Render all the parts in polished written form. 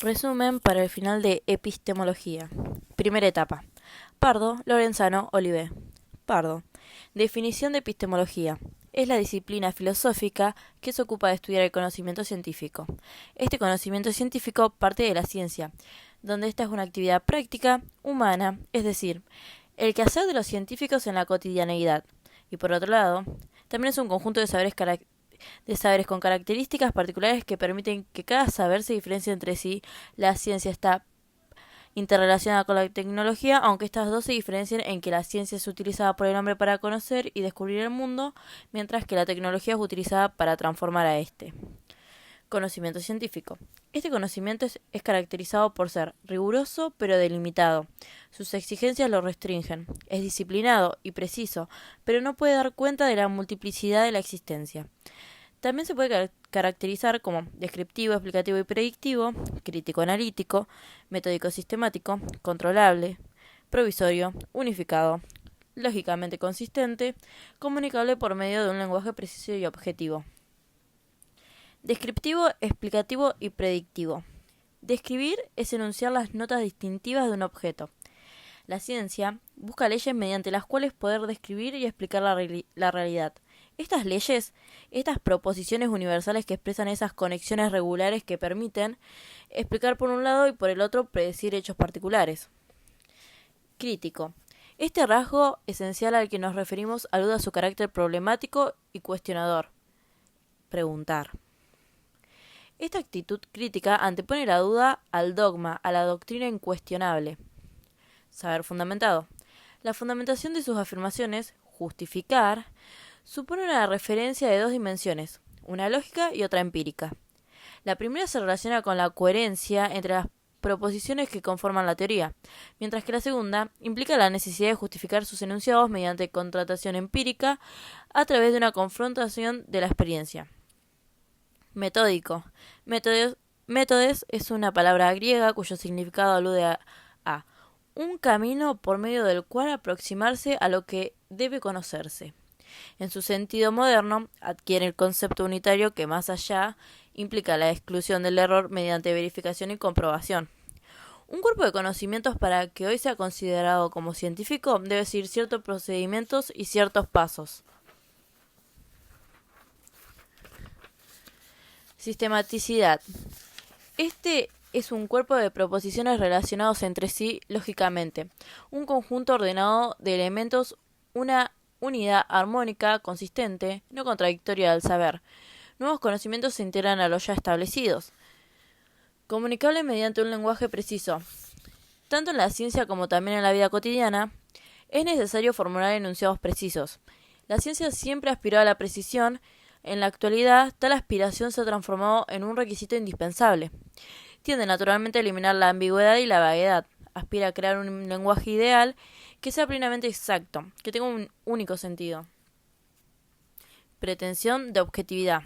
Resumen para el final de epistemología. Primera etapa. Pardo, Lorenzano, Olivé. Pardo. Definición de epistemología. Es la disciplina filosófica que se ocupa de estudiar el conocimiento científico. Este conocimiento científico parte de la ciencia, donde esta es una actividad práctica, humana, es decir, el quehacer de los científicos en la cotidianeidad. Y por otro lado, también es un conjunto de saberes con características particulares que permiten que cada saber se diferencie entre sí. La ciencia está interrelacionada con la tecnología, aunque estas dos se diferencien en que la ciencia es utilizada por el hombre para conocer y descubrir el mundo, mientras que la tecnología es utilizada para transformar a este. Conocimiento científico. Este conocimiento es caracterizado por ser riguroso pero delimitado. Sus exigencias lo restringen. Es disciplinado y preciso, pero no puede dar cuenta de la multiplicidad de la existencia. También se puede caracterizar como descriptivo, explicativo y predictivo, crítico-analítico, metódico-sistemático, controlable, provisorio, unificado, lógicamente consistente, comunicable por medio de un lenguaje preciso y objetivo. Descriptivo, explicativo y predictivo. Describir es enunciar las notas distintivas de un objeto. La ciencia busca leyes mediante las cuales poder describir y explicar la realidad. Estas leyes, estas proposiciones universales que expresan esas conexiones regulares que permiten explicar por un lado y por el otro predecir hechos particulares. Crítico. Este rasgo esencial al que nos referimos alude a su carácter problemático y cuestionador. Preguntar. Esta actitud crítica antepone la duda al dogma, a la doctrina incuestionable. Saber fundamentado. La fundamentación de sus afirmaciones, justificar, supone una referencia de dos dimensiones, una lógica y otra empírica. La primera se relaciona con la coherencia entre las proposiciones que conforman la teoría, mientras que la segunda implica la necesidad de justificar sus enunciados mediante contratación empírica a través de una confrontación de la experiencia. Metódico. Métodes es una palabra griega cuyo significado alude a un camino por medio del cual aproximarse a lo que debe conocerse. En su sentido moderno, adquiere el concepto unitario que más allá implica la exclusión del error mediante verificación y comprobación. Un cuerpo de conocimientos para que hoy sea considerado como científico debe seguir ciertos procedimientos y ciertos pasos. Sistematicidad. Este es un cuerpo de proposiciones relacionados entre sí lógicamente, un conjunto ordenado de elementos, una unidad armónica, consistente, no contradictoria al saber. Nuevos conocimientos se integran a los ya establecidos. Comunicable mediante un lenguaje preciso. Tanto en la ciencia como también en la vida cotidiana, es necesario formular enunciados precisos. La ciencia siempre aspiró a la precisión. En la actualidad, tal aspiración se ha transformado en un requisito indispensable. Tiende naturalmente a eliminar la ambigüedad y la vaguedad. Aspira a crear un lenguaje ideal que sea plenamente exacto, que tenga un único sentido. Pretensión de objetividad.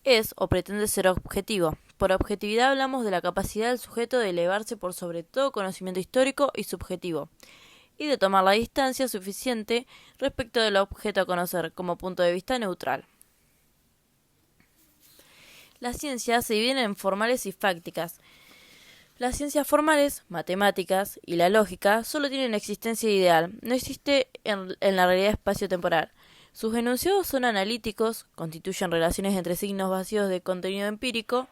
Es o pretende ser objetivo. Por objetividad hablamos de la capacidad del sujeto de elevarse por sobre todo conocimiento histórico y subjetivo, y de tomar la distancia suficiente respecto del objeto a conocer como punto de vista neutral. Las ciencias se dividen en formales y fácticas. Las ciencias formales, matemáticas y la lógica solo tienen existencia ideal, no existe en la realidad espacio-temporal. Sus enunciados son analíticos, constituyen relaciones entre signos vacíos de contenido empírico,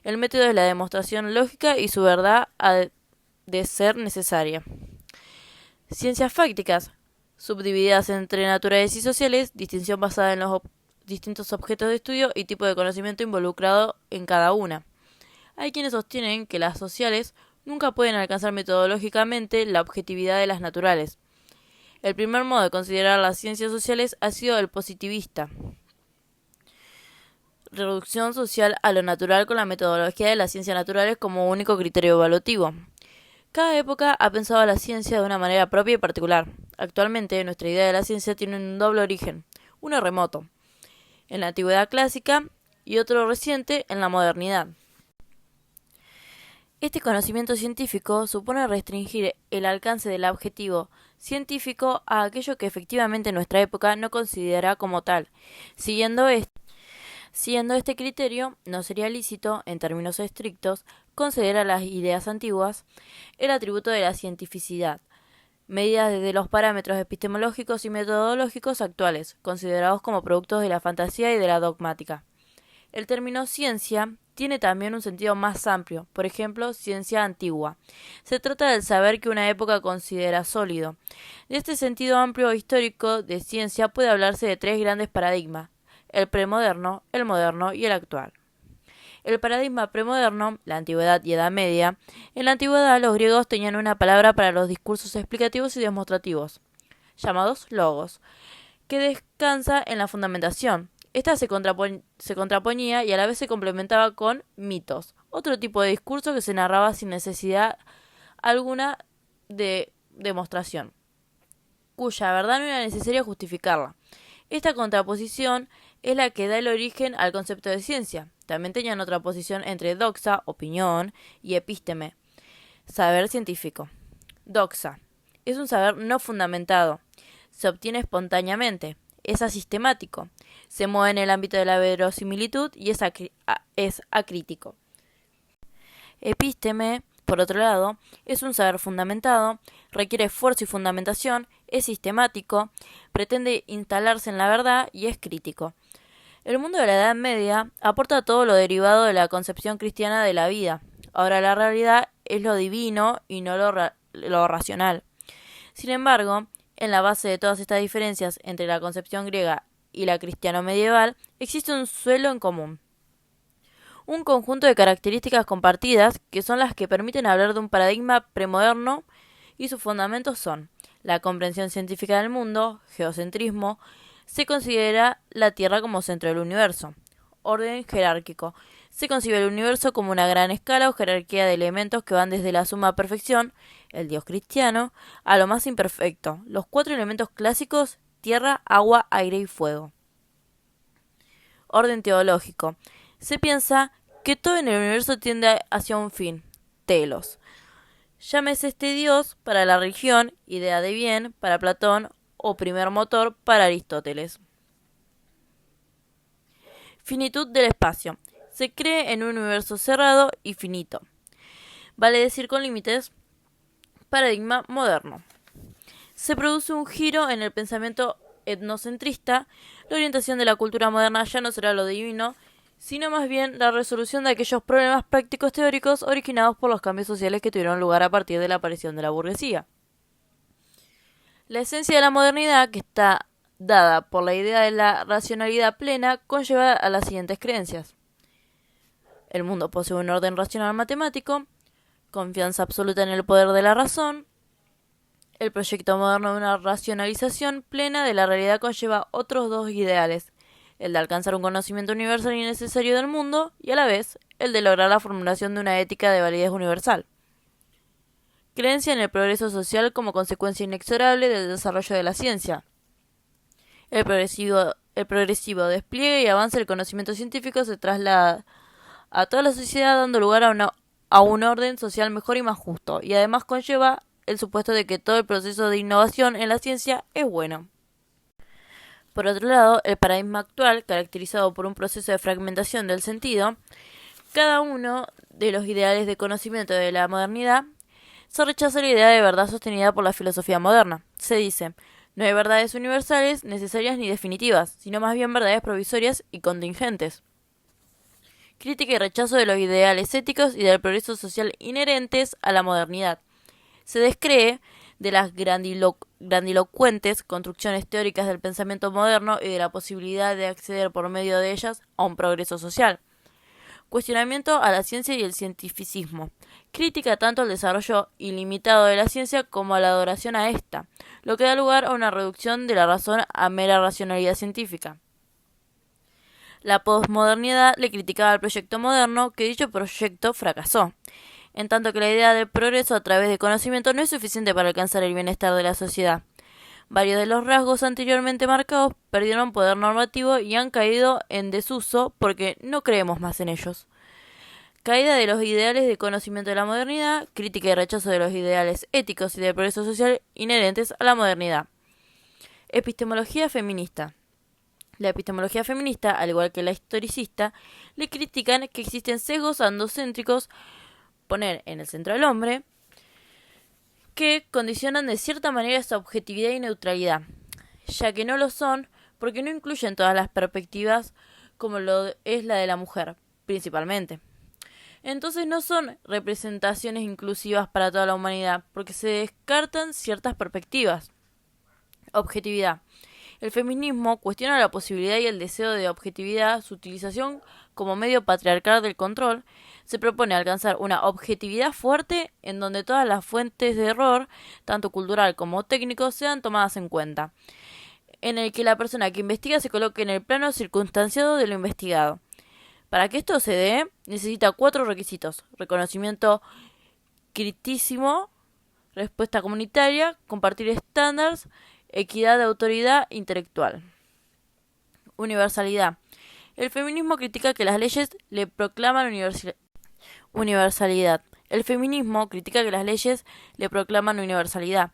el método es la demostración lógica y su verdad ha de ser necesaria. Ciencias fácticas, subdivididas entre naturales y sociales, distinción basada en los distintos objetos de estudio y tipo de conocimiento involucrado en cada una. Hay quienes sostienen que las sociales nunca pueden alcanzar metodológicamente la objetividad de las naturales. El primer modo de considerar las ciencias sociales ha sido el positivista. Reducción social a lo natural con la metodología de las ciencias naturales como único criterio evaluativo. Cada época ha pensado a la ciencia de una manera propia y particular. Actualmente, nuestra idea de la ciencia tiene un doble origen, uno remoto, en la antigüedad clásica, y otro reciente en la modernidad. Este conocimiento científico supone restringir el alcance del objetivo científico a aquello que efectivamente nuestra época no considera como tal. Siguiendo este criterio, no sería lícito, en términos estrictos, conceder a las ideas antiguas el atributo de la cientificidad, medidas desde los parámetros epistemológicos y metodológicos actuales, considerados como productos de la fantasía y de la dogmática. El término ciencia tiene también un sentido más amplio, por ejemplo, ciencia antigua. Se trata del saber que una época considera sólido. De este sentido amplio histórico de ciencia puede hablarse de tres grandes paradigmas: el premoderno, el moderno y el actual. El paradigma premoderno, la antigüedad y Edad Media. En la antigüedad los griegos tenían una palabra para los discursos explicativos y demostrativos, llamados logos, que descansa en la fundamentación. Esta se contraponía y a la vez se complementaba con mitos, otro tipo de discurso que se narraba sin necesidad alguna de demostración, cuya verdad no era necesaria justificarla. Esta contraposición es la que da el origen al concepto de ciencia. También tenían otra posición entre doxa, opinión, y epísteme, saber científico. Doxa es un saber no fundamentado, se obtiene espontáneamente, es asistemático, se mueve en el ámbito de la verosimilitud y es acrítico. Epísteme, por otro lado, es un saber fundamentado, requiere esfuerzo y fundamentación, es sistemático, pretende instalarse en la verdad y es crítico. El mundo de la Edad Media aporta todo lo derivado de la concepción cristiana de la vida. Ahora la realidad es lo divino y no lo racional. Sin embargo, en la base de todas estas diferencias entre la concepción griega y la cristiano medieval, existe un suelo en común. Un conjunto de características compartidas que son las que permiten hablar de un paradigma premoderno, y sus fundamentos son la comprensión científica del mundo, geocentrismo, se considera la Tierra como centro del universo, orden jerárquico, se concibe el universo como una gran escala o jerarquía de elementos que van desde la suma perfección, el Dios cristiano, a lo más imperfecto, los cuatro elementos clásicos: tierra, agua, aire y fuego. Orden teológico, se piensa que todo en el universo tiende hacia un fin, telos. Llámese este Dios para la religión, idea de bien para Platón o primer motor para Aristóteles. Finitud del espacio. Se cree en un universo cerrado y finito, vale decir con límites. Paradigma moderno. Se produce un giro en el pensamiento etnocentrista. La orientación de la cultura moderna ya no será lo divino, sino más bien la resolución de aquellos problemas prácticos teóricos originados por los cambios sociales que tuvieron lugar a partir de la aparición de la burguesía. La esencia de la modernidad, que está dada por la idea de la racionalidad plena, conlleva a las siguientes creencias: el mundo posee un orden racional matemático, confianza absoluta en el poder de la razón. El proyecto moderno de una racionalización plena de la realidad conlleva otros dos ideales: el de alcanzar un conocimiento universal y necesario del mundo, y a la vez el de lograr la formulación de una ética de validez universal. Creencia en el progreso social como consecuencia inexorable del desarrollo de la ciencia. El progresivo despliegue y avance del conocimiento científico se traslada a toda la sociedad, dando lugar a un orden social mejor y más justo, y además conlleva el supuesto de que todo el proceso de innovación en la ciencia es bueno. Por otro lado, el paradigma actual, caracterizado por un proceso de fragmentación del sentido, cada uno de los ideales de conocimiento de la modernidad, se rechaza la idea de verdad sostenida por la filosofía moderna. Se dice: no hay verdades universales, necesarias ni definitivas, sino más bien verdades provisorias y contingentes. Crítica y rechazo de los ideales éticos y del progreso social inherentes a la modernidad. Se descree de las grandilocuentes construcciones teóricas del pensamiento moderno y de la posibilidad de acceder por medio de ellas a un progreso social. Cuestionamiento a la ciencia y el cientificismo. Crítica tanto al desarrollo ilimitado de la ciencia como a la adoración a esta, lo que da lugar a una reducción de la razón a mera racionalidad científica. La posmodernidad le criticaba al proyecto moderno, que dicho proyecto fracasó, en tanto que la idea del progreso a través de conocimiento no es suficiente para alcanzar el bienestar de la sociedad. Varios de los rasgos anteriormente marcados perdieron poder normativo y han caído en desuso porque no creemos más en ellos. Caída de los ideales de conocimiento de la modernidad, crítica y rechazo de los ideales éticos y del progreso social inherentes a la modernidad. Epistemología feminista. La epistemología feminista, al igual que la historicista, le critican que existen sesgos androcéntricos, poner en el centro al hombre, que condicionan de cierta manera esa objetividad y neutralidad, ya que no lo son porque no incluyen todas las perspectivas como lo es la de la mujer, principalmente. Entonces no son representaciones inclusivas para toda la humanidad, porque se descartan ciertas perspectivas. Objetividad. El feminismo cuestiona la posibilidad y el deseo de objetividad, su utilización como medio patriarcal del control. Se propone alcanzar una objetividad fuerte en donde todas las fuentes de error, tanto cultural como técnico, sean tomadas en cuenta, en el que la persona que investiga se coloque en el plano circunstanciado de lo investigado. Para que esto se dé, necesita 4 requisitos: reconocimiento critísimo, respuesta comunitaria, compartir estándares, equidad de autoridad intelectual. Universalidad. El feminismo critica que las leyes le proclaman universalidad. El feminismo critica que las leyes le proclaman universalidad.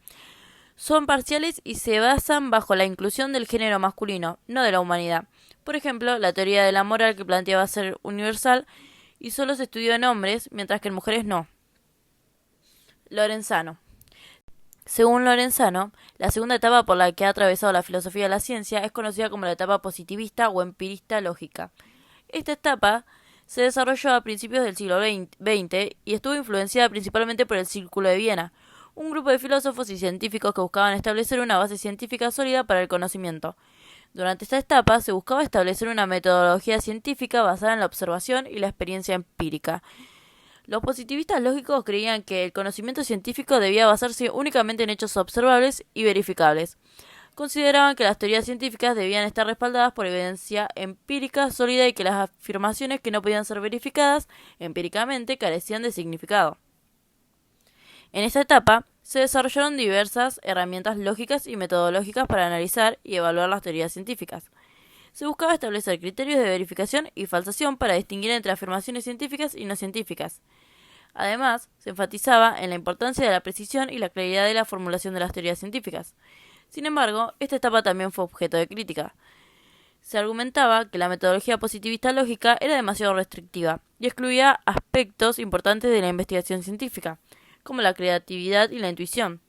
Son parciales y se basan bajo la inclusión del género masculino, no de la humanidad. Por ejemplo, la teoría de la moral que planteaba ser universal y solo se estudió en hombres, mientras que en mujeres no. Lorenzano. Según Lorenzano, la segunda etapa por la que ha atravesado la filosofía de la ciencia es conocida como la etapa positivista o empirista lógica. Esta etapa se desarrolló a principios del siglo XX y estuvo influenciada principalmente por el Círculo de Viena, un grupo de filósofos y científicos que buscaban establecer una base científica sólida para el conocimiento. Durante esta etapa se buscaba establecer una metodología científica basada en la observación y la experiencia empírica. Los positivistas lógicos creían que el conocimiento científico debía basarse únicamente en hechos observables y verificables. Consideraban que las teorías científicas debían estar respaldadas por evidencia empírica sólida y que las afirmaciones que no podían ser verificadas empíricamente carecían de significado. En esta etapa se desarrollaron diversas herramientas lógicas y metodológicas para analizar y evaluar las teorías científicas. Se buscaba establecer criterios de verificación y falsación para distinguir entre afirmaciones científicas y no científicas. Además, se enfatizaba en la importancia de la precisión y la claridad de la formulación de las teorías científicas. Sin embargo, esta etapa también fue objeto de crítica. Se argumentaba que la metodología positivista lógica era demasiado restrictiva y excluía aspectos importantes de la investigación científica, como la creatividad y la intuición.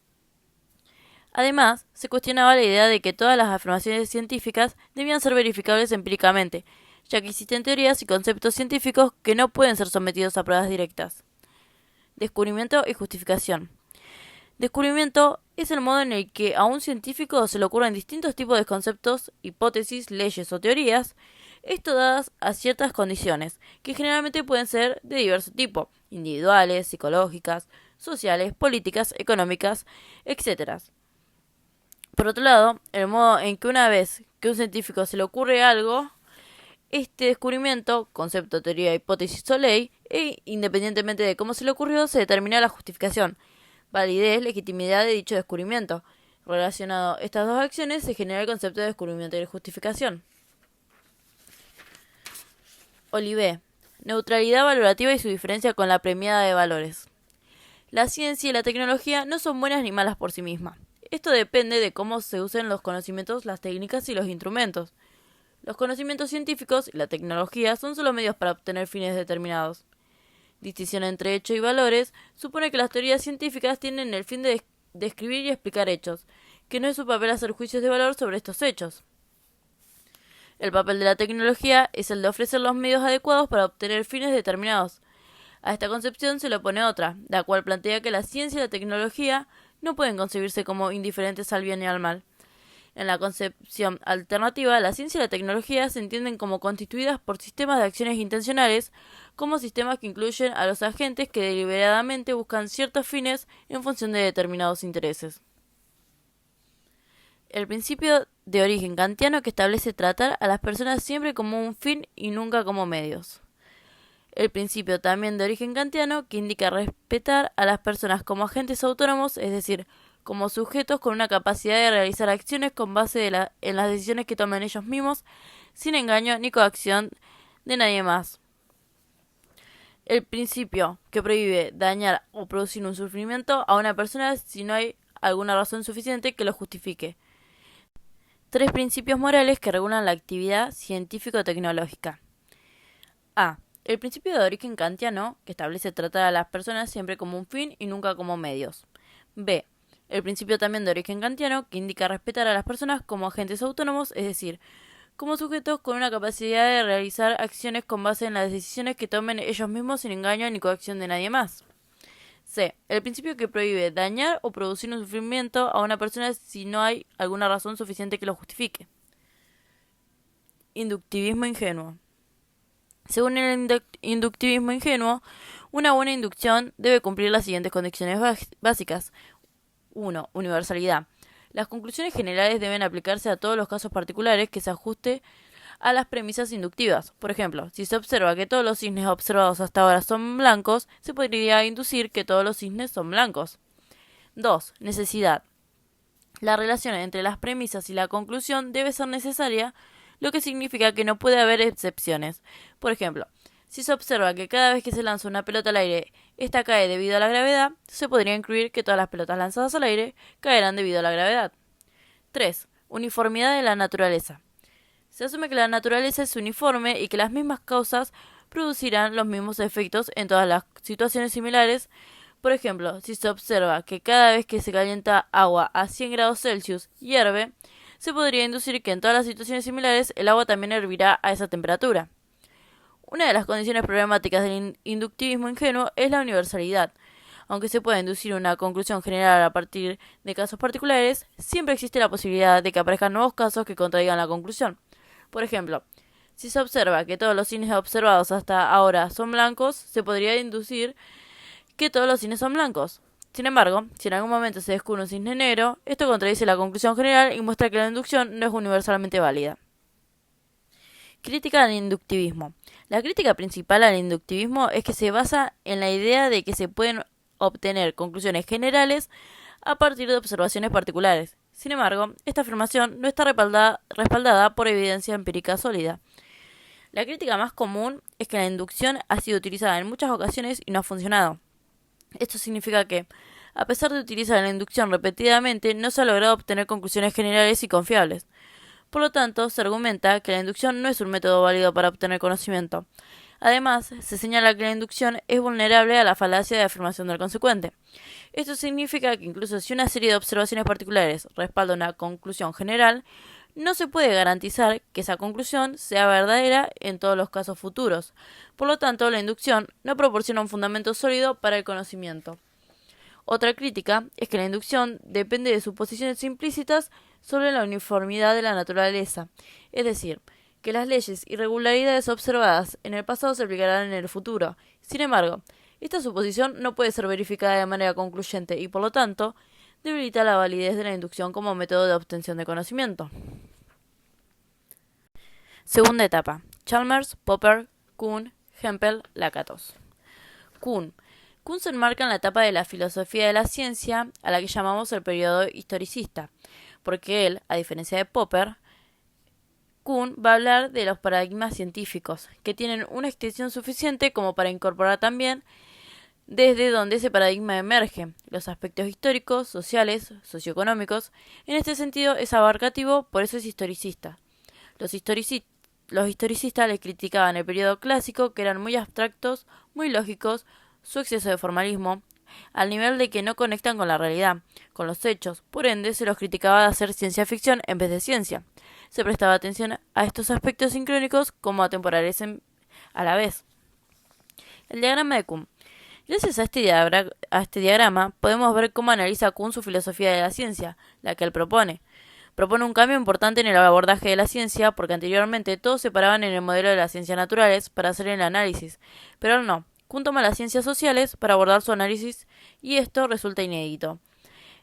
Además, se cuestionaba la idea de que todas las afirmaciones científicas debían ser verificables empíricamente, ya que existen teorías y conceptos científicos que no pueden ser sometidos a pruebas directas. Descubrimiento y justificación. Descubrimiento es el modo en el que a un científico se le ocurren distintos tipos de conceptos, hipótesis, leyes o teorías, esto dadas a ciertas condiciones, que generalmente pueden ser de diverso tipo, individuales, psicológicas, sociales, políticas, económicas, etc. Por otro lado, el modo en que una vez que a un científico se le ocurre algo, este descubrimiento, concepto, teoría, hipótesis o ley, independientemente de cómo se le ocurrió, se determina la justificación, validez, legitimidad de dicho descubrimiento. Relacionado a estas dos acciones se genera el concepto de descubrimiento y de justificación. Olivet. Neutralidad valorativa y su diferencia con la premiada de valores. La ciencia y la tecnología no son buenas ni malas por sí mismas. Esto depende de cómo se usen los conocimientos, las técnicas y los instrumentos. Los conocimientos científicos y la tecnología son solo medios para obtener fines determinados. Distinción entre hecho y valores supone que las teorías científicas tienen el fin de describir y explicar hechos, que no es su papel hacer juicios de valor sobre estos hechos. El papel de la tecnología es el de ofrecer los medios adecuados para obtener fines determinados. A esta concepción se le opone otra, la cual plantea que la ciencia y la tecnología no pueden concebirse como indiferentes al bien y al mal. En la concepción alternativa, la ciencia y la tecnología se entienden como constituidas por sistemas de acciones intencionales, como sistemas que incluyen a los agentes que deliberadamente buscan ciertos fines en función de determinados intereses. El principio de origen kantiano que establece tratar a las personas siempre como un fin y nunca como medios. El principio también de origen kantiano que indica respetar a las personas como agentes autónomos, es decir, como sujetos con una capacidad de realizar acciones con base en las decisiones que toman ellos mismos, sin engaño ni coacción de nadie más. El principio que prohíbe dañar o producir un sufrimiento a una persona si no hay alguna razón suficiente que lo justifique. Tres principios morales que regulan la actividad científico-tecnológica. A. El principio de origen kantiano, que establece tratar a las personas siempre como un fin y nunca como medios. B. El principio también de origen kantiano, que indica respetar a las personas como agentes autónomos, es decir, como sujetos con una capacidad de realizar acciones con base en las decisiones que tomen ellos mismos sin engaño ni coacción de nadie más. C. El principio que prohíbe dañar o producir un sufrimiento a una persona si no hay alguna razón suficiente que lo justifique. Inductivismo ingenuo. Según el inductivismo ingenuo, una buena inducción debe cumplir las siguientes condiciones básicas. 1. Universalidad. Las conclusiones generales deben aplicarse a todos los casos particulares que se ajuste a las premisas inductivas. Por ejemplo, si se observa que todos los cisnes observados hasta ahora son blancos, se podría inducir que todos los cisnes son blancos. 2. Necesidad. La relación entre las premisas y la conclusión debe ser necesaria, lo que significa que no puede haber excepciones. Por ejemplo, si se observa que cada vez que se lanza una pelota al aire, esta cae debido a la gravedad, se podría incluir que todas las pelotas lanzadas al aire caerán debido a la gravedad. 3. Uniformidad de la naturaleza. Se asume que la naturaleza es uniforme y que las mismas causas producirán los mismos efectos en todas las situaciones similares. Por ejemplo, si se observa que cada vez que se calienta agua a 100 grados Celsius hierve, se podría inducir que en todas las situaciones similares el agua también hervirá a esa temperatura. Una de las condiciones problemáticas del inductivismo ingenuo es la universalidad. Aunque se pueda inducir una conclusión general a partir de casos particulares, siempre existe la posibilidad de que aparezcan nuevos casos que contradigan la conclusión. Por ejemplo, si se observa que todos los cisnes observados hasta ahora son blancos, se podría inducir que todos los cisnes son blancos. Sin embargo, si en algún momento se descubre un cisne negro, esto contradice la conclusión general y muestra que la inducción no es universalmente válida. Crítica al inductivismo. La crítica principal al inductivismo es que se basa en la idea de que se pueden obtener conclusiones generales a partir de observaciones particulares. Sin embargo, esta afirmación no está respaldada por evidencia empírica sólida. La crítica más común es que la inducción ha sido utilizada en muchas ocasiones y no ha funcionado. Esto significa que, a pesar de utilizar la inducción repetidamente, no se ha logrado obtener conclusiones generales y confiables. Por lo tanto, se argumenta que la inducción no es un método válido para obtener conocimiento. Además, se señala que la inducción es vulnerable a la falacia de afirmación del consecuente. Esto significa que incluso si una serie de observaciones particulares respalda una conclusión general, no se puede garantizar que esa conclusión sea verdadera en todos los casos futuros. Por lo tanto, la inducción no proporciona un fundamento sólido para el conocimiento. Otra crítica es que la inducción depende de suposiciones implícitas sobre la uniformidad de la naturaleza, es decir, que las leyes y regularidades observadas en el pasado se aplicarán en el futuro. Sin embargo, esta suposición no puede ser verificada de manera concluyente y, por lo tanto, debilita la validez de la inducción como método de obtención de conocimiento. Segunda etapa. Chalmers, Popper, Kuhn, Hempel, Lakatos. Kuhn se enmarca en la etapa de la filosofía de la ciencia a la que llamamos el periodo historicista, porque él, a diferencia de Popper, Kuhn va a hablar de los paradigmas científicos, que tienen una extensión suficiente como para incorporar también desde donde ese paradigma emerge, los aspectos históricos, sociales, socioeconómicos. En este sentido es abarcativo, por eso es historicista. Los historicistas le criticaban el periodo clásico, que eran muy abstractos, muy lógicos, su exceso de formalismo, al nivel de que no conectan con la realidad, con los hechos. Por ende, se los criticaba de hacer ciencia ficción en vez de ciencia. Se prestaba atención a estos aspectos sincrónicos como atemporales a la vez. El diagrama de Kuhn. Gracias a este diagrama podemos ver cómo analiza Kuhn su filosofía de la ciencia, la que él propone. Propone un cambio importante en el abordaje de la ciencia, porque anteriormente todos se paraban en el modelo de las ciencias naturales para hacer el análisis, pero él no. Kuhn toma las ciencias sociales para abordar su análisis y esto resulta inédito.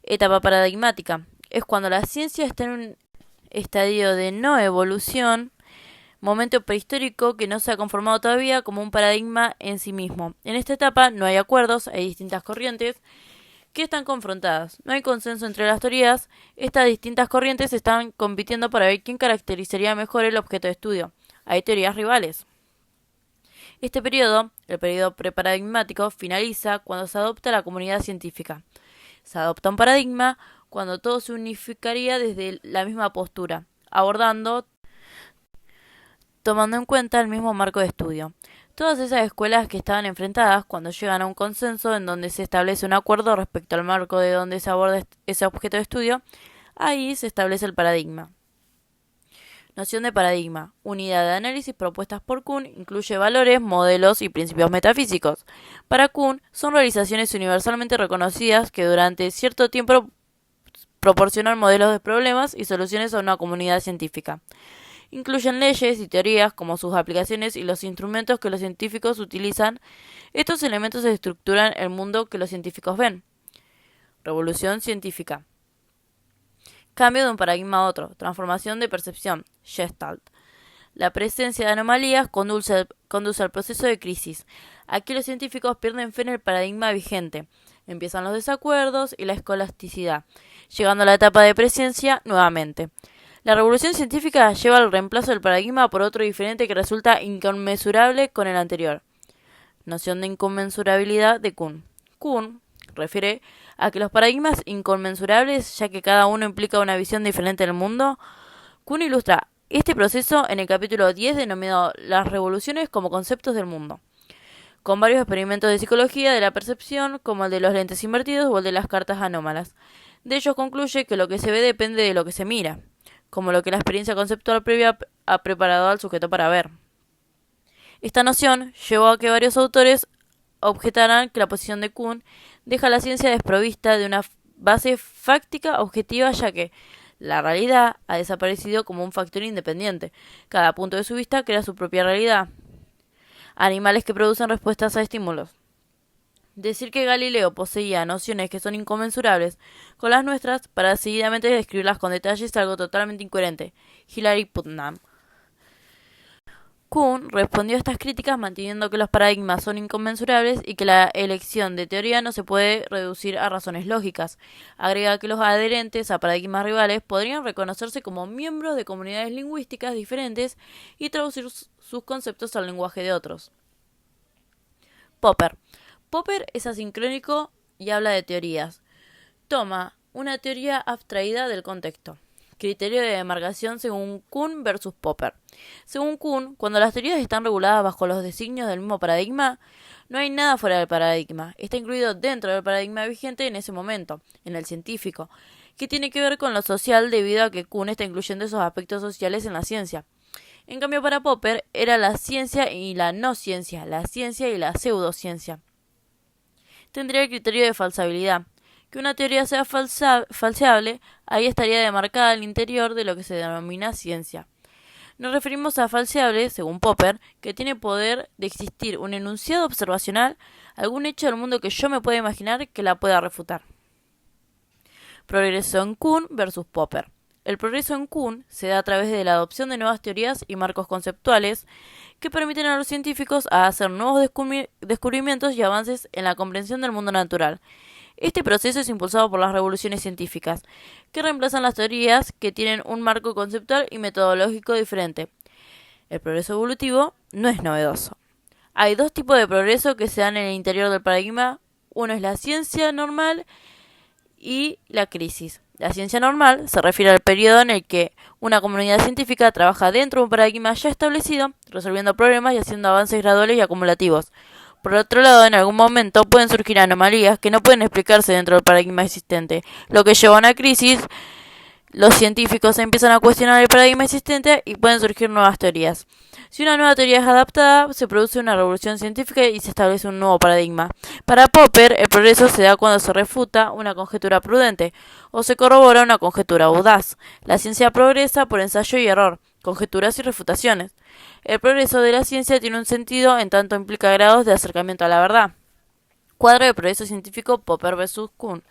Etapa paradigmática. Es cuando la ciencia está en un estadio de no evolución, momento prehistórico que no se ha conformado todavía como un paradigma en sí mismo. En esta etapa no hay acuerdos, hay distintas corrientes que están confrontadas. No hay consenso entre las teorías. Estas distintas corrientes están compitiendo para ver quién caracterizaría mejor el objeto de estudio. Hay teorías rivales. Este periodo, el periodo preparadigmático, finaliza cuando se adopta la comunidad científica. Se adopta un paradigma cuando todo se unificaría desde la misma postura. abordando tomando en cuenta el mismo marco de estudio. Todas esas escuelas que estaban enfrentadas, cuando llegan a un consenso en donde se establece un acuerdo respecto al marco de donde se aborda ese objeto de estudio, ahí se establece el paradigma. Noción de paradigma. Unidad de análisis propuestas por Kuhn incluye valores, modelos y principios metafísicos. Para Kuhn, son realizaciones universalmente reconocidas que durante cierto tiempo proporcionan modelos de problemas y soluciones a una comunidad científica. Incluyen leyes y teorías como sus aplicaciones y los instrumentos que los científicos utilizan. Estos elementos estructuran el mundo que los científicos ven. Revolución científica. Cambio de un paradigma a otro. Transformación de percepción. Gestalt. La presencia de anomalías conduce al proceso de crisis. Aquí los científicos pierden fe en el paradigma vigente. Empiezan los desacuerdos y la escolasticidad, llegando a la etapa de presencia nuevamente. La revolución científica lleva al reemplazo del paradigma por otro diferente que resulta inconmensurable con el anterior. Noción de inconmensurabilidad de Kuhn. Kuhn refiere a que los paradigmas inconmensurables, ya que cada uno implica una visión diferente del mundo. Kuhn ilustra este proceso en el capítulo 10 denominado Las revoluciones como conceptos del mundo, con varios experimentos de psicología de la percepción, como el de los lentes invertidos o el de las cartas anómalas. De ellos concluye que lo que se ve depende de lo que se mira, como lo que la experiencia conceptual previa ha preparado al sujeto para ver. Esta noción llevó a que varios autores objetaran que la posición de Kuhn deja a la ciencia desprovista de una base fáctica objetiva, ya que la realidad ha desaparecido como un factor independiente. Cada punto de su vista crea su propia realidad. Animales que producen respuestas a estímulos. Decir que Galileo poseía nociones que son inconmensurables con las nuestras para seguidamente describirlas con detalle es algo totalmente incoherente. Hilary Putnam. Kuhn respondió a estas críticas manteniendo que los paradigmas son inconmensurables y que la elección de teoría no se puede reducir a razones lógicas. Agrega que los adherentes a paradigmas rivales podrían reconocerse como miembros de comunidades lingüísticas diferentes y traducir sus conceptos al lenguaje de otros. Popper. Popper es asincrónico y habla de teorías. Toma una teoría abstraída del contexto. Criterio de demarcación según Kuhn versus Popper. Según Kuhn, cuando las teorías están reguladas bajo los designios del mismo paradigma, no hay nada fuera del paradigma. Está incluido dentro del paradigma vigente en ese momento, en el científico, que tiene que ver con lo social debido a que Kuhn está incluyendo esos aspectos sociales en la ciencia. En cambio, para Popper era la ciencia y la no ciencia, la ciencia y la pseudociencia. Tendría el criterio de falsabilidad. Que una teoría sea falseable, ahí estaría demarcada al interior de lo que se denomina ciencia. Nos referimos a falseable, según Popper, que tiene poder de existir un enunciado observacional, algún hecho del mundo que yo me pueda imaginar que la pueda refutar. Progreso en Kuhn versus Popper. El progreso en Kuhn se da a través de la adopción de nuevas teorías y marcos conceptuales que permiten a los científicos a hacer nuevos descubrimientos y avances en la comprensión del mundo natural. Este proceso es impulsado por las revoluciones científicas, que reemplazan las teorías que tienen un marco conceptual y metodológico diferente. El progreso evolutivo no es novedoso. Hay dos tipos de progreso que se dan en el interior del paradigma. Uno es la ciencia normal y la crisis. La ciencia normal se refiere al periodo en el que una comunidad científica trabaja dentro de un paradigma ya establecido, resolviendo problemas y haciendo avances graduales y acumulativos. Por otro lado, en algún momento pueden surgir anomalías que no pueden explicarse dentro del paradigma existente, lo que lleva a una crisis. Los científicos empiezan a cuestionar el paradigma existente y pueden surgir nuevas teorías. Si una nueva teoría es adaptada, se produce una revolución científica y se establece un nuevo paradigma. Para Popper, el progreso se da cuando se refuta una conjetura prudente o se corrobora una conjetura audaz. La ciencia progresa por ensayo y error, conjeturas y refutaciones. El progreso de la ciencia tiene un sentido en tanto implica grados de acercamiento a la verdad. Cuadro de progreso científico Popper versus Kuhn.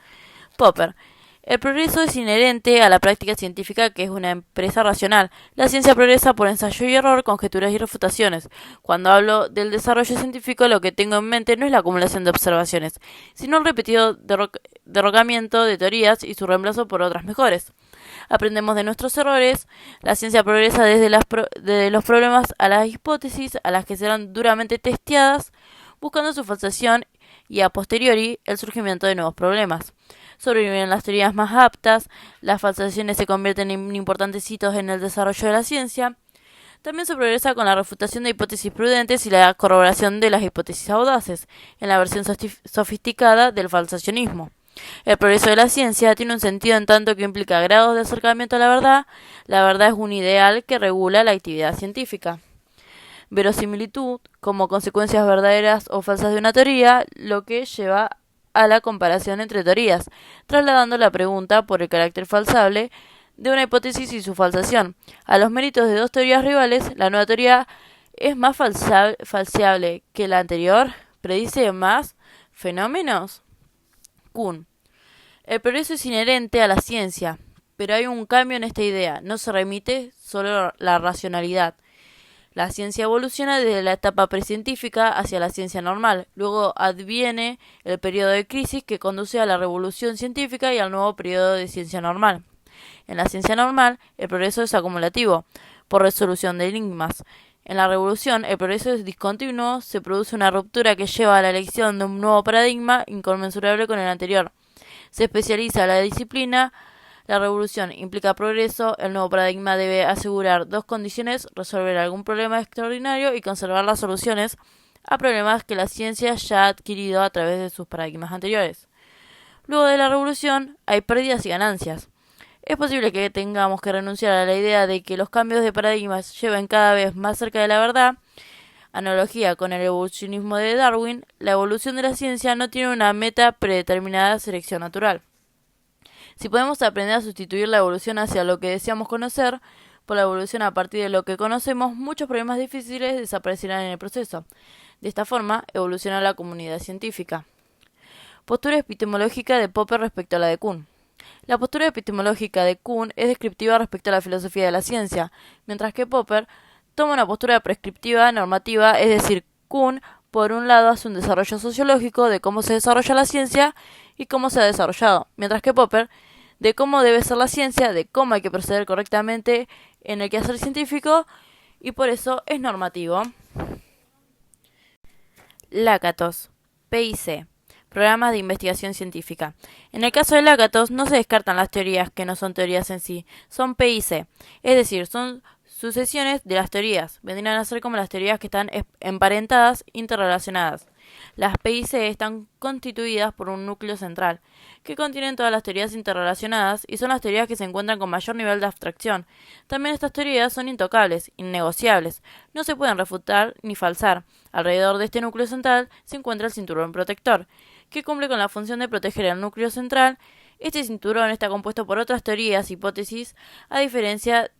Popper. El progreso es inherente a la práctica científica, que es una empresa racional. La ciencia progresa por ensayo y error, conjeturas y refutaciones. Cuando hablo del desarrollo científico, lo que tengo en mente no es la acumulación de observaciones, sino el repetido derrocamiento de teorías y su reemplazo por otras mejores. Aprendemos de nuestros errores. La ciencia progresa desde los problemas a las hipótesis, a las que serán duramente testeadas, buscando su falsación y a posteriori el surgimiento de nuevos problemas. sobreviven las teorías más aptas, las falsaciones se convierten en importantes hitos en el desarrollo de la ciencia. También se progresa con la refutación de hipótesis prudentes y la corroboración de las hipótesis audaces, en la versión sofisticada del falsacionismo. El progreso de la ciencia tiene un sentido en tanto que implica grados de acercamiento a la verdad. La verdad es un ideal que regula la actividad científica. Verosimilitud, como consecuencias verdaderas o falsas de una teoría, lo que lleva a la comparación entre teorías, trasladando la pregunta por el carácter falsable de una hipótesis y su falsación. A los méritos de dos teorías rivales, la nueva teoría es más falseable que la anterior, predice más fenómenos. Kuhn. El progreso es inherente a la ciencia, pero hay un cambio en esta idea, no se remite solo la racionalidad. La ciencia evoluciona desde la etapa precientífica hacia la ciencia normal. Luego adviene el periodo de crisis que conduce a la revolución científica y al nuevo periodo de ciencia normal. En la ciencia normal, el progreso es acumulativo, por resolución de enigmas. En la revolución, el progreso es discontinuo, se produce una ruptura que lleva a la elección de un nuevo paradigma inconmensurable con el anterior. Se especializa la disciplina. La revolución implica progreso, el nuevo paradigma debe asegurar dos condiciones: resolver algún problema extraordinario y conservar las soluciones a problemas que la ciencia ya ha adquirido a través de sus paradigmas anteriores. Luego de la revolución hay pérdidas y ganancias. Es posible que tengamos que renunciar a la idea de que los cambios de paradigmas lleven cada vez más cerca de la verdad. Analogía con el evolucionismo de Darwin, la evolución de la ciencia no tiene una meta predeterminada: selección natural. Si podemos aprender a sustituir la evolución hacia lo que deseamos conocer por la evolución a partir de lo que conocemos, muchos problemas difíciles desaparecerán en el proceso. De esta forma, evoluciona la comunidad científica. Postura epistemológica de Popper respecto a la de Kuhn. La postura epistemológica de Kuhn es descriptiva respecto a la filosofía de la ciencia, mientras que Popper toma una postura prescriptiva normativa, es decir, Kuhn, por un lado, hace un desarrollo sociológico de cómo se desarrolla la ciencia y cómo se ha desarrollado, mientras que Popper de cómo debe ser la ciencia, de cómo hay que proceder correctamente en el quehacer científico, y por eso es normativo. Lakatos, PIC, Programas de Investigación Científica. En el caso de Lakatos no se descartan las teorías que no son teorías en sí, son PIC, es decir, son sucesiones de las teorías, vendrían a ser como las teorías que están emparentadas, interrelacionadas. Las PIC están constituidas por un núcleo central, que contienen todas las teorías interrelacionadas y son las teorías que se encuentran con mayor nivel de abstracción. También estas teorías son intocables, innegociables, no se pueden refutar ni falsar. Alrededor de este núcleo central se encuentra el cinturón protector, que cumple con la función de proteger el núcleo central. Este cinturón está compuesto por otras teorías, hipótesis, a diferencia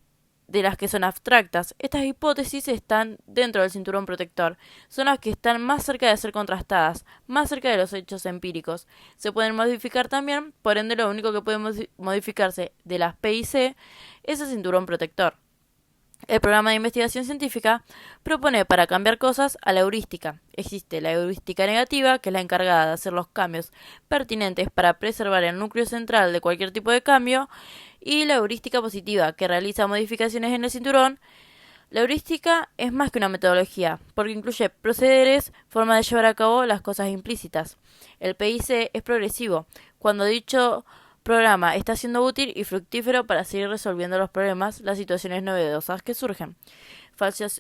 de las que son abstractas. Estas hipótesis están dentro del cinturón protector. Son las que están más cerca de ser contrastadas, más cerca de los hechos empíricos. Se pueden modificar también, por ende lo único que puede modificarse de las PIC es el cinturón protector. El programa de investigación científica propone para cambiar cosas a la heurística. Existe la heurística negativa, que es la encargada de hacer los cambios pertinentes para preservar el núcleo central de cualquier tipo de cambio, y la heurística positiva, que realiza modificaciones en el cinturón. La heurística es más que una metodología, porque incluye procederes, formas de llevar a cabo las cosas implícitas. El PIC es progresivo, cuando dicho programa está siendo útil y fructífero para seguir resolviendo los problemas, las situaciones novedosas que surgen.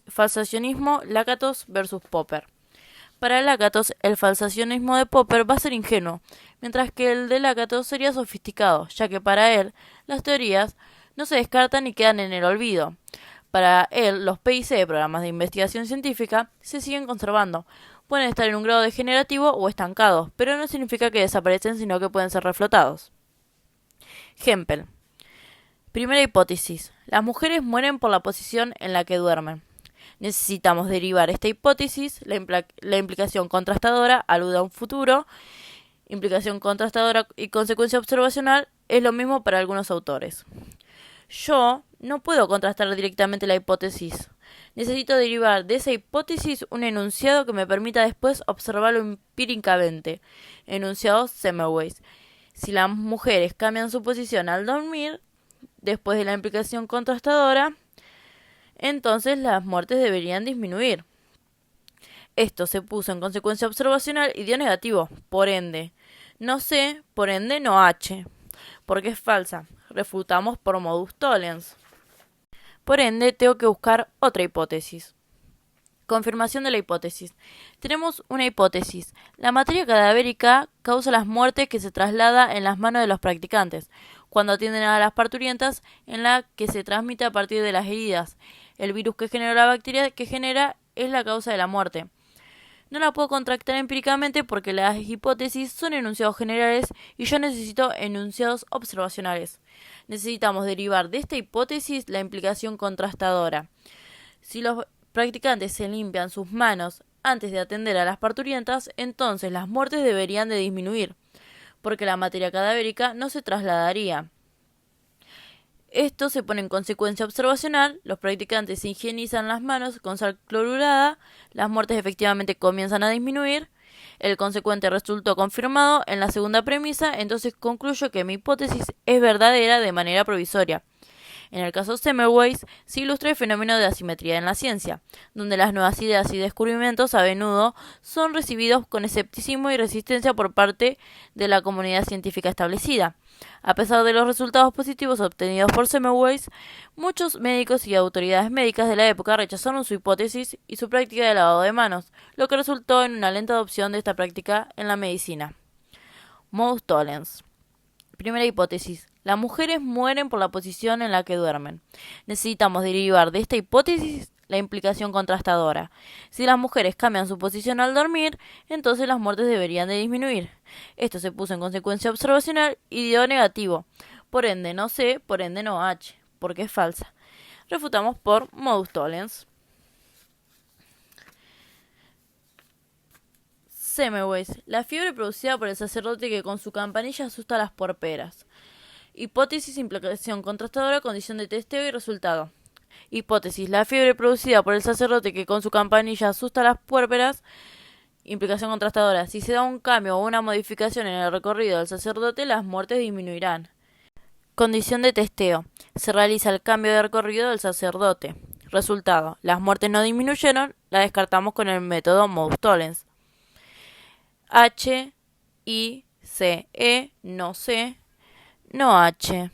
Falsacionismo, Lakatos versus Popper. Para Lakatos, el falsacionismo de Popper va a ser ingenuo, mientras que el de Lakatos sería sofisticado, ya que para él las teorías no se descartan y quedan en el olvido. Para él, los PIC, programas de investigación científica, se siguen conservando. Pueden estar en un grado degenerativo o estancados, pero no significa que desaparecen, sino que pueden ser reflotados. Hempel. Primera hipótesis. Las mujeres mueren por la posición en la que duermen. Necesitamos derivar esta hipótesis. La implicación contrastadora alude a un futuro. Implicación contrastadora y consecuencia observacional es lo mismo para algunos autores. Yo no puedo contrastar directamente la hipótesis. Necesito derivar de esa hipótesis un enunciado que me permita después observarlo empíricamente. Enunciado Semmelweis. Si las mujeres cambian su posición al dormir, después de la implicación contrastadora, entonces las muertes deberían disminuir. Esto se puso en consecuencia observacional y dio negativo. Por ende, No C, por ende no H, porque es falsa. Refutamos por modus tollens. Por ende, tengo que buscar otra hipótesis. Confirmación de la hipótesis. Tenemos una hipótesis. La materia cadavérica causa las muertes que se traslada en las manos de los practicantes, cuando atienden a las parturientas, en la que se transmite a partir de las heridas. El virus que genera la bacteria que genera es la causa de la muerte. No la puedo contractar empíricamente porque las hipótesis son enunciados generales y yo necesito enunciados observacionales. Necesitamos derivar de esta hipótesis la implicación contrastadora. Si los practicantes se limpian sus manos antes de atender a las parturientas, entonces las muertes deberían de disminuir, porque la materia cadavérica no se trasladaría. Esto se pone en consecuencia observacional, los practicantes se higienizan las manos con sal clorurada, las muertes efectivamente comienzan a disminuir, el consecuente resultó confirmado en la segunda premisa, entonces concluyo que mi hipótesis es verdadera de manera provisoria. En el caso Semmelweis, se ilustra el fenómeno de asimetría en la ciencia, donde las nuevas ideas y descubrimientos a menudo son recibidos con escepticismo y resistencia por parte de la comunidad científica establecida. A pesar de los resultados positivos obtenidos por Semmelweis, muchos médicos y autoridades médicas de la época rechazaron su hipótesis y su práctica de lavado de manos, lo que resultó en una lenta adopción de esta práctica en la medicina. Modus tollens. Primera hipótesis. Las mujeres mueren por la posición en la que duermen. Necesitamos derivar de esta hipótesis la implicación contrastadora. Si las mujeres cambian su posición al dormir, entonces las muertes deberían de disminuir. Esto se puso en consecuencia observacional y dio negativo. Por ende no C, por ende no H, porque es falsa. Refutamos por modus tollens. Semmelweis. La fiebre producida por el sacerdote que con su campanilla asusta a las puerperas. Hipótesis, implicación contrastadora, condición de testeo y resultado. Hipótesis. La fiebre producida por el sacerdote que con su campanilla asusta a las puérperas. Implicación contrastadora. Si se da un cambio o una modificación en el recorrido del sacerdote, las muertes disminuirán. Condición de testeo. Se realiza el cambio de recorrido del sacerdote. Resultado. Las muertes no disminuyeron, la descartamos con el método modus tollens. H, I, C, E, no C, no H.